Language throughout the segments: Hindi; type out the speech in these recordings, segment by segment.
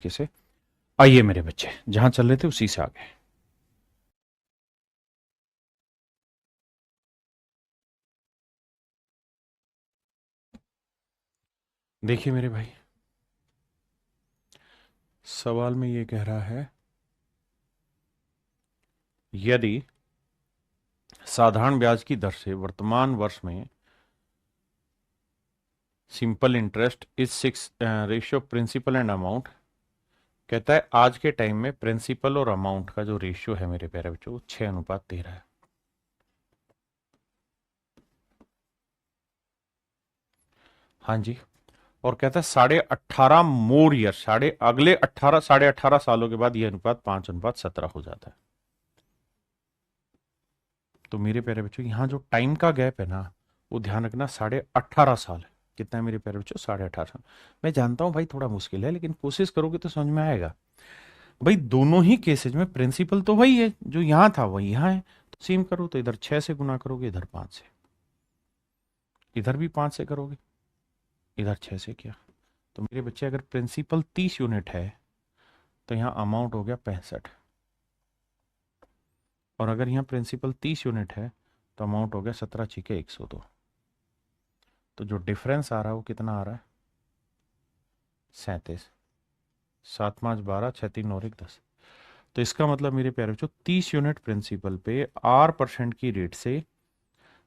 तरीके से। आइए मेरे बच्चे, जहां चल रहे थे उसी से आगे। देखिए मेरे भाई, सवाल में ये कह रहा है, यदि साधारण ब्याज की दर से वर्तमान वर्ष में simple interest is 6 ratio principal and amount, कहता है आज के टाइम में प्रिंसिपल और अमाउंट का जो रेशियो है मेरे प्यारे बच्चों, वो 6:13 है। हाँ जी। और कहता है 18.5 मोर ईयर, अगले 18.5 सालों के बाद यह अनुपात 5:17 हो जाता है। तो मेरे प्यारे बच्चों, यहाँ जो टाइम का गैप है ना, वो ध्यान रखना 18.5 साल है। कितना है मेरे प्यारे बच्चों? 18.5 साल। मैं जानता हूँ भाई थोड़ा मुश्किल है, लेकिन कोशिश करोगे तो समझ में आएगा। भाई दोनों ही केसेज में प्रिंसिपल तो वही है, जो यहाँ था वही यहाँ है। तो सेम करो, तो इधर 6 से गुना करोगे, इधर 5 से, इधर भी 5 से करोगे, इधर 6 से किया। तो मेरे बच्चे, अगर प्रिंसिपल 30 यूनिट है तो यहाँ अमाउंट हो गया 65, और अगर यहाँ प्रिंसिपल 30 यूनिट है तो अमाउंट हो गया 17×102। तो जो डिफरेंस आ रहा है वो कितना आ रहा है? 37। 7×5 = 12, 6×3 = 10। तो इसका मतलब मेरे प्यारे बच्चों, 30 यूनिट प्रिंसिपल पे 8% की रेट से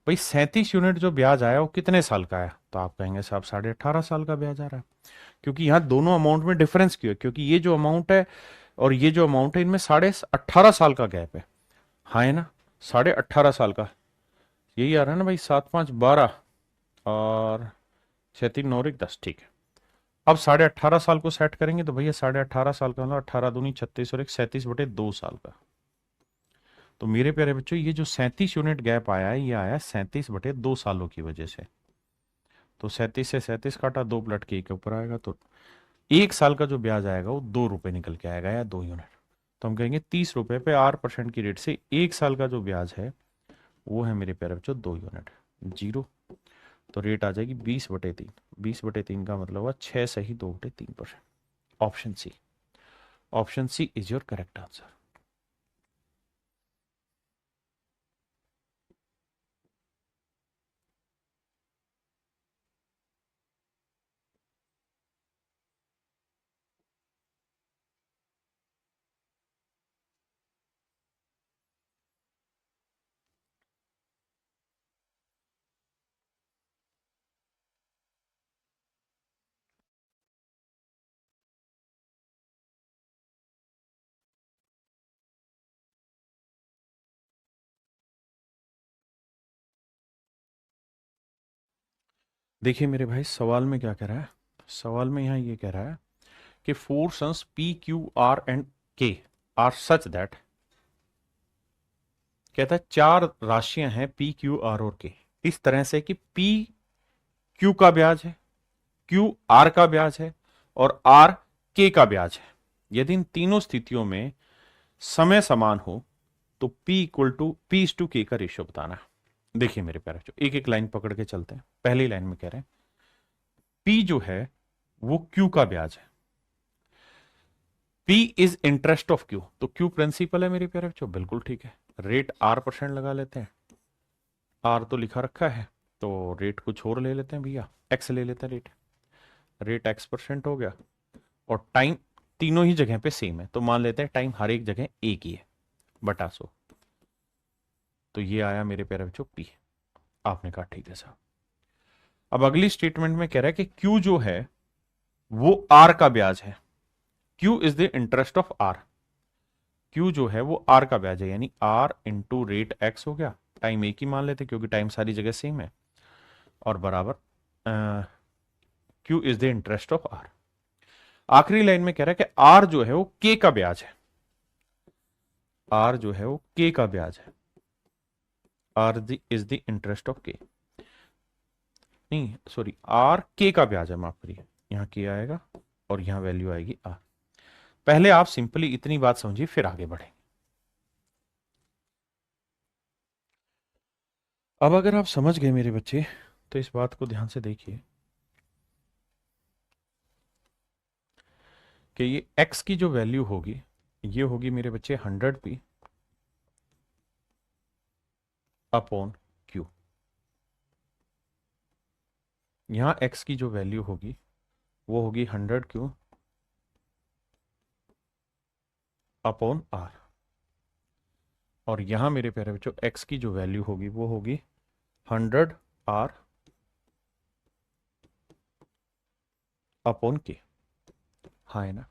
भाई 37 यूनिट जो ब्याज आया वो कितने साल का आया? तो आप कहेंगे साहब 18.5 साल का ब्याज आ रहा है। क्योंकि यहाँ दोनों अमाउंट में डिफरेंस क्यों है? क्योंकि ये जो अमाउंट है और ये जो अमाउंट है, इनमें 18.5 साल का गैप है। हाँ है ना? 18.5 साल का यही आ रहा है ना भाई, 7×5 = 12 और 6×3 = 10। ठीक है। अब 18.5 साल को सेट करेंगे तो भैया 18.5 साल का मतलब 18×2 = 36 और 37/2 साल का। तो मेरे प्यारे बच्चों, ये जो 37 यूनिट गैप आया है, ये आया 37/2 सालों की वजह से। तो 37 से 37 काटा, 2 पलट के एक ऊपर आएगा, तो 1 साल का जो ब्याज आएगा वो 2 रुपए निकल के आएगा, या 2 यूनिट। तो हम कहेंगे 30 रुपए पे 8% की रेट से 1 साल का जो ब्याज है वो है मेरे प्यारे बच्चों 2 यूनिट। जीरो। तो रेट आ जाएगी 20/3। 20/3 का मतलब हुआ 6 सही 2/3%। Option C. Option C is your correct answer. देखिए मेरे भाई, सवाल में क्या कह रहा है? सवाल में यहाँ ये कह रहा है कि four sons P, Q, R and K are such that, कहता है 4 राशियां हैं P, Q, R और K, इस तरह से कि P Q का ब्याज है, Q R का ब्याज है और R K का ब्याज है। यदि इन तीनों स्थितियों में समय समान हो तो P=K का रेशियो बताना है। देखिए मेरे प्यारे बच्चों, एक एक लाइन पकड़ के चलते हैं। पहली लाइन में कह रहे हैं P जो है वो Q का ब्याज है। P is interest of Q, तो Q प्रिंसिपल है मेरे प्यारे बच्चों, बिल्कुल ठीक है। रेट R% लगा लेते हैं, R तो लिखा रखा है, तो रेट कुछ और ले लेते हैं भैया, X ले लेते हैं। रेट रेट X% हो गया, और टाइम तीनों ही जगह पे सेम है, तो मान लेते हैं टाइम हर एक जगह एक ही है, बटा 100। तो ये आया मेरे प्यारे बच्चों P। आपने कहा ठीक है साहब। अब अगली स्टेटमेंट में कह रहा है कि Q जो है वो R का ब्याज है। Q is the interest of R। Q जो है वो R का ब्याज है, यानी R इंटू रेट X हो गया। टाइम एक ही मान लेते क्योंकि टाइम सारी जगह सेम है, और बराबर Q is the interest of R। आखिरी लाइन में कह रहा है कि R जो है वो K का ब्याज है। R जो है वो K का ब्याज है। R is the interest of K, नहीं सॉरी, R K का ब्याज है, माफ करिए, यहाँ K आएगा और यहाँ वैल्यू आएगी R। पहले आप सिंपली इतनी बात समझिए, फिर आगे बढ़ेंगे। अब अगर आप समझ गए मेरे बच्चे, तो इस बात को ध्यान से देखिए कि ये x की जो वैल्यू होगी ये होगी मेरे बच्चे 100p अपॉन q। यहां x की जो वैल्यू होगी वो होगी 100q अपॉन r, और यहां मेरे प्यारे बच्चों x की जो वैल्यू होगी वो होगी 100r अपॉन k। हाँ है ना?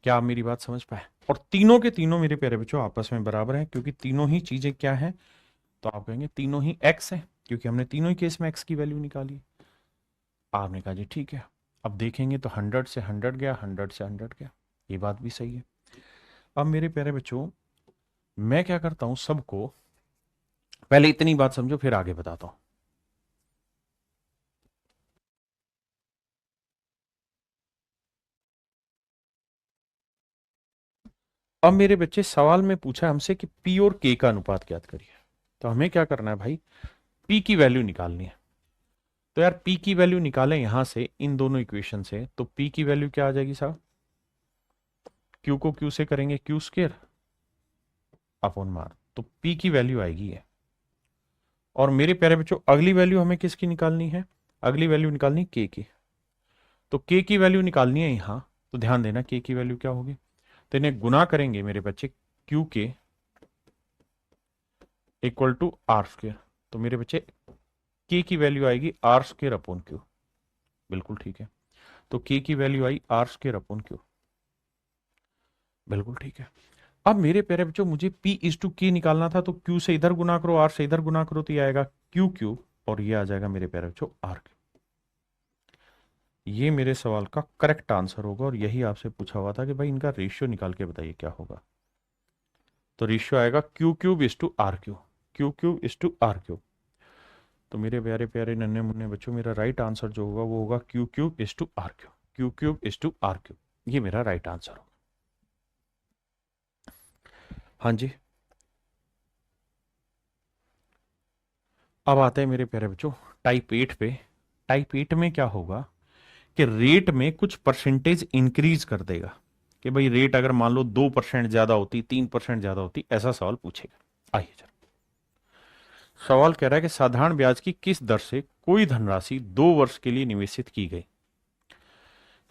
क्या आप मेरी बात समझ पाए? और तीनों के तीनों मेरे प्यारे बच्चों आपस में बराबर हैं, क्योंकि तीनों ही चीजें क्या हैं, तो आप कहेंगे तीनों ही x हैं, क्योंकि हमने तीनों ही केस में x की वैल्यू निकाली। आपने कहा जी ठीक है। अब देखेंगे तो 100 से 100 गया, 100 से 100 गया, ये बात भी सही है। अब मेरे प्यारे बच्चों मैं क्या करता हूं, सबको पहले इतनी बात समझो फिर आगे बताता हूं। अब मेरे बच्चे सवाल में पूछा हमसे कि P और K का अनुपात ज्ञात करिए, तो हमें क्या करना है भाई, P की वैल्यू निकालनी है। तो यार P की वैल्यू निकालें यहां से इन दोनों इक्वेशन से, तो P की वैल्यू क्या आ जाएगी साहब, Q को Q से करेंगे Q स्क्वायर अपॉन मार, तो P की वैल्यू आएगी है। और मेरे प्यारे बच्चों अगली वैल्यू हमें किसकी निकालनी है, अगली वैल्यू निकालनी K की। तो K की वैल्यू निकालनी है यहां, तो ध्यान देना K की वैल्यू क्या होगी, तो इन्हें गुना करेंगे मेरे बच्चे Q के इक्वल टू आर स्क्र, तो मेरे बच्चे के की वैल्यू आएगी आर स्क्र अपॉन क्यू। बिल्कुल ठीक है, तो के की value I R square upon Q. बिल्कुल ठीक है। अब मेरे प्यारे बच्चों मुझे P इज टू के निकालना था, तो Q से इधर गुना करो, R से इधर गुना करो, तो ये आएगा Q क्यूब, और ये आ जाएगा मेरे प्यारे बच्चों R क्यूब। ये मेरे सवाल का करेक्ट आंसर होगा, और यही आपसे पूछा हुआ था कि भाई इनका रेशियो निकाल के बताइए क्या होगा। तो रेशियो आएगा Q cube is to R cube, Q cube is to R cube. तो मेरे प्यारे प्यारे नन्हे मुन्ने बच्चों मेरा राइट आंसर जो होगा वो होगा Q cube is to R cube, Q cube is to R cube, ये मेरा राइट आंसर होगा। हाँ जी। अब आते हैं मेरे प्यारे बच्चों टाइप 8 पे। टाइप 8 में क्या होगा कि रेट में कुछ परसेंटेज इंक्रीज कर देगा, कि भाई रेट अगर मान लो 2% ज्यादा होती, 3% ज्यादा होती, ऐसा सवाल पूछेगा। आइए जरा, सवाल कह रहा है कि साधारण ब्याज की किस दर से कोई धनराशि 2 वर्ष के लिए निवेशित की गई।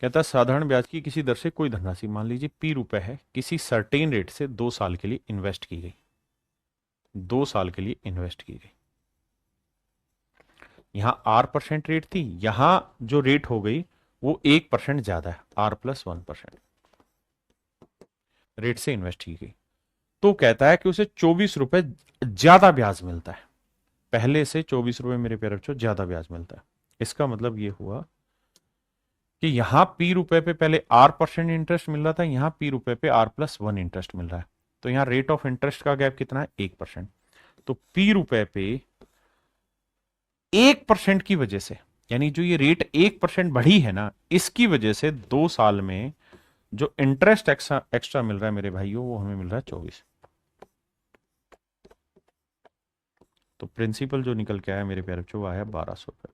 कहता है साधारण ब्याज की किसी दर से कोई धनराशि, मान लीजिए P रुपए है, किसी सर्टेन रेट से 2 साल के लिए इन्वेस्ट की गई, 2 साल के लिए इन्वेस्ट की गई। यहां R% रेट थी, यहां जो रेट हो गई वो 1% ज्यादा है, R+1% रेट से इन्वेस्ट की गई। तो कहता है कि उसे 24 रुपए ज्यादा ब्याज मिलता है, पहले से 24 रुपए मेरे प्यारे बच्चों ज्यादा ब्याज मिलता है। इसका मतलब ये हुआ कि यहां P रुपए पे पहले R% इंटरेस्ट मिल रहा था, यहां P रुपए पे R+1 इंटरेस्ट मिल रहा है। तो यहां रेट ऑफ इंटरेस्ट का गैप कितना है, 1%। तो P रुपए पे 1% की वजह से, यानी जो ये रेट 1% बढ़ी है ना, इसकी वजह से 2 साल में जो इंटरेस्ट एक्स्ट्रा एक्स्ट्रा मिल रहा है मेरे भाइयों, वो हमें मिल रहा है 24। तो प्रिंसिपल जो निकल के आया मेरे प्यारे बच्चों वो आया 1200 रुपए।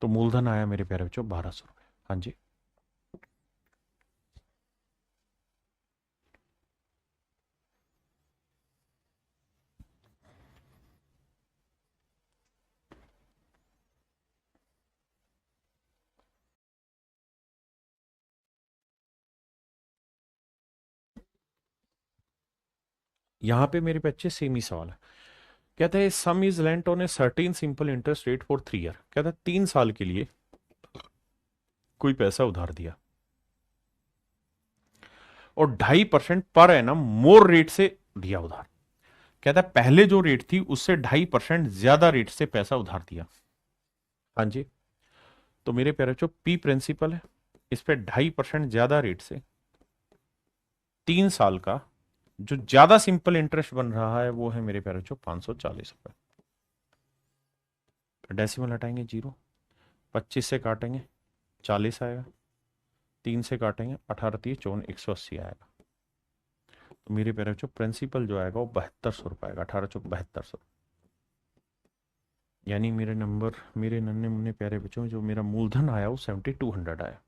तो मूलधन आया मेरे प्यारे बच्चों 1200 रुपए। हाँ जी। यहां पे मेरे बच्चे सेम ही सवाल है। कहता है सम is lent on a certain simple interest rate for 3 year. कहता है 3 साल के लिए कोई पैसा उधार दिया और 2.5% पर एनम मोर रेट से दिया उधार। कहता है पहले जो रेट थी उससे 2.5% ज्यादा रेट से पैसा उधार दिया। हाँ जी। तो मेरे प्यारे बच्चों P प्रिंसिपल है, इस पे 2.5% ज्यादा रेट से 3 साल का जो ज्यादा सिंपल इंटरेस्ट बन रहा है वो है मेरे प्यारे बच्चों 540 रुपए। डेसिमल हटाएंगे 0, 25 से काटेंगे 40 आएगा, 3 से काटेंगे 18×3 = 54 आएगा। तो मेरे प्यारे बच्चों प्रिंसिपल जो आएगा वो 7200 रुपए आएगा, 1872। यानी मेरे नंबर, मेरे नन्हे मुन्ने प्यारे बच्चों, जो मेरा मूलधन आया वो 7200 आया।